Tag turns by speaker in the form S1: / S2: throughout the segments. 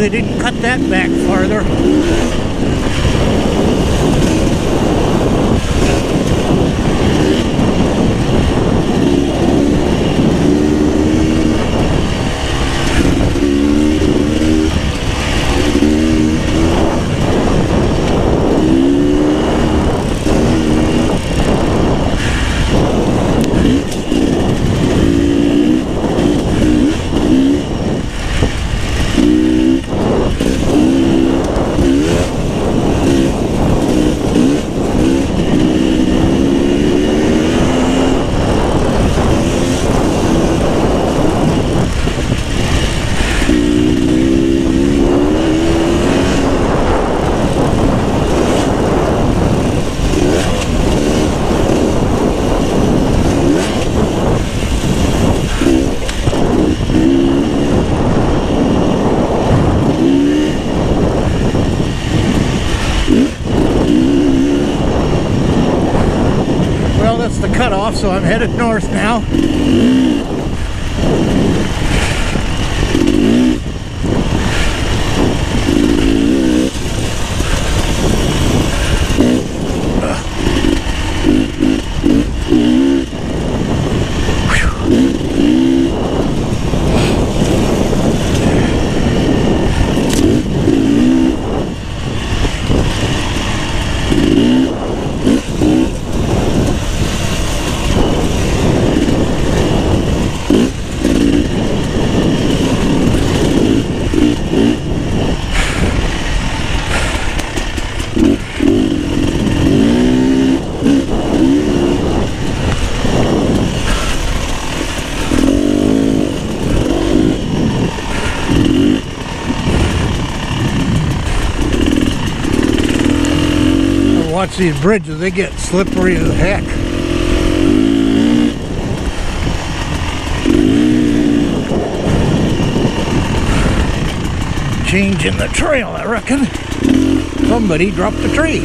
S1: they didn't cut that back farther. The cutoff, so I'm headed north now. Watch these bridges, they get slippery as heck. Change in the trail, I reckon. Somebody dropped a tree.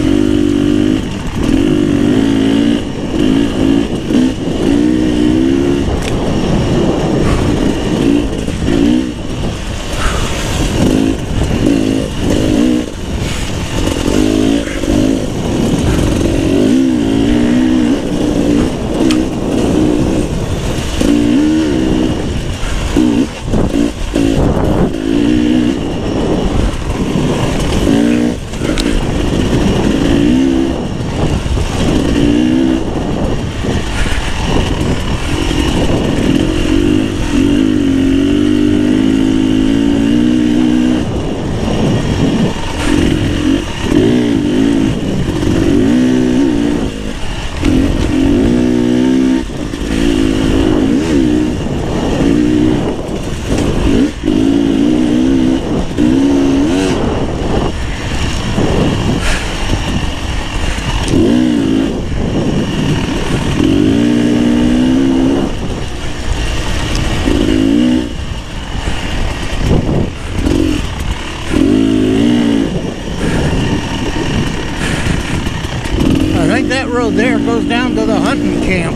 S1: That road there goes down to the hunting camp.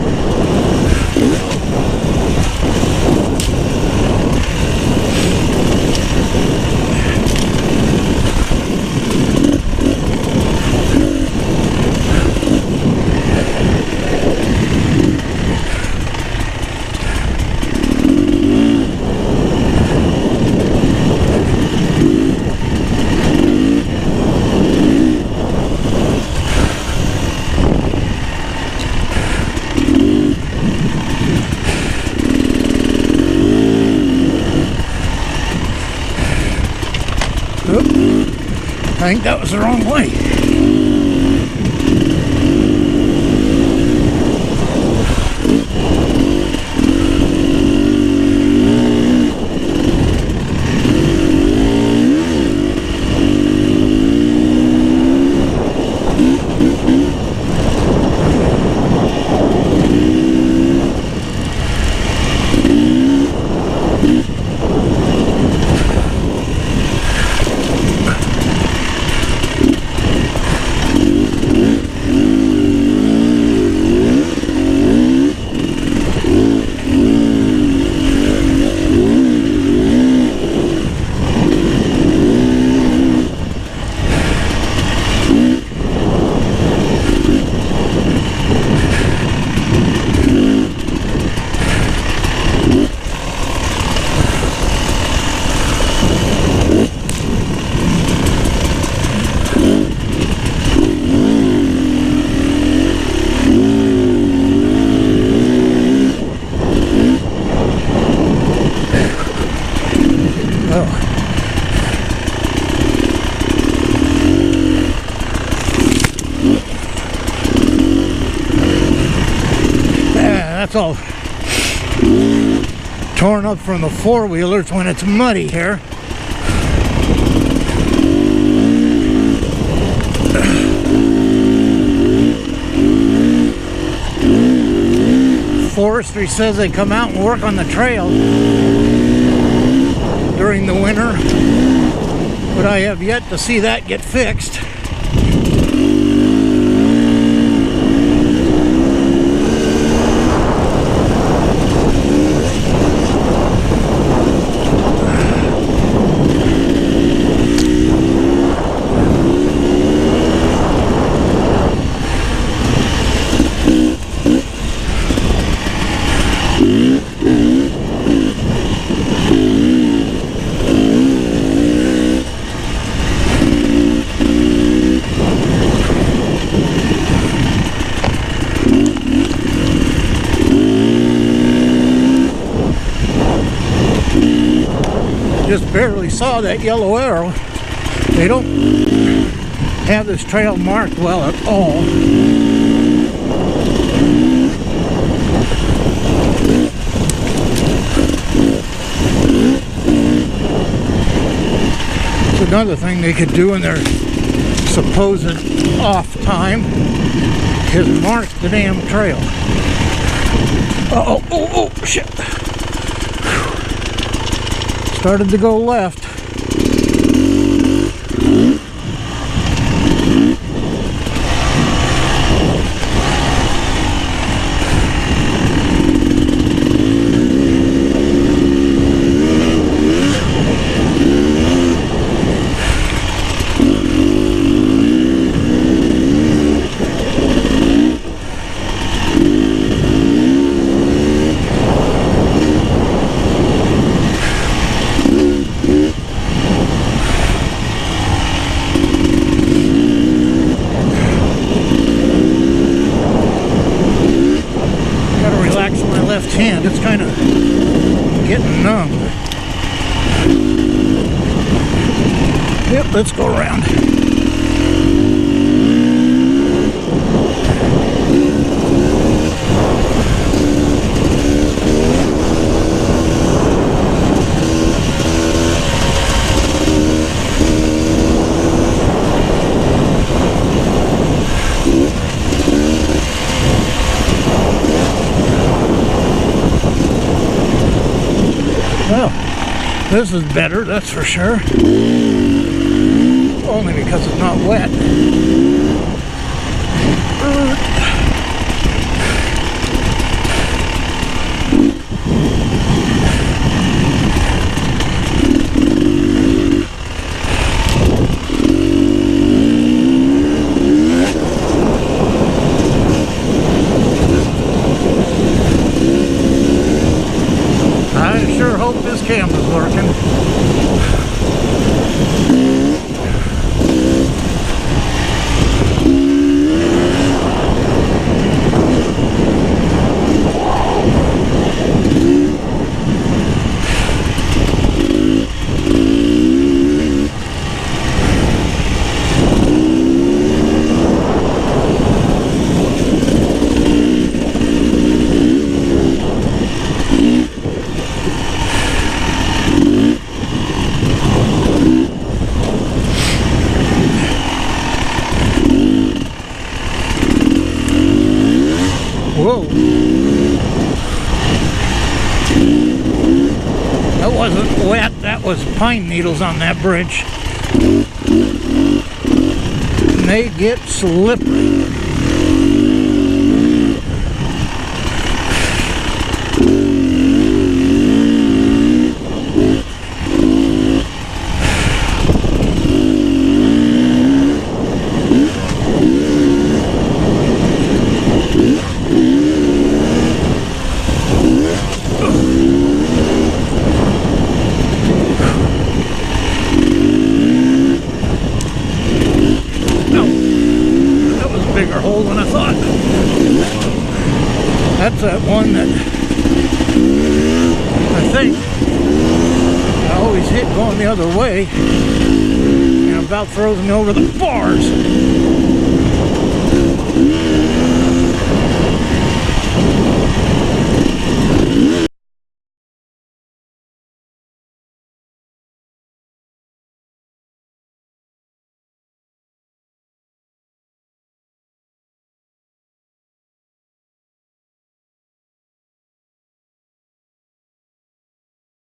S1: I think that was the wrong way. torn up from the four-wheelers when it's muddy here. Forestry says they come out and work on the trail during the winter, but I have yet to see that get fixed. Just barely saw that yellow arrow. They don't have this trail marked well at all. It's another thing they could do in their supposed off time is mark the damn trail. Oh, shit. Started to go left. Left hand, it's kind of getting numb. Yep, let's go around. Well, this is better, that's for sure. Only because it's not wet. I sure hope this camera's working. Whoa. That wasn't wet, that was pine needles on that bridge. And they get slippery. Bigger hole than I thought. That's that one that I think I always hit going the other way and about throws me over the bars.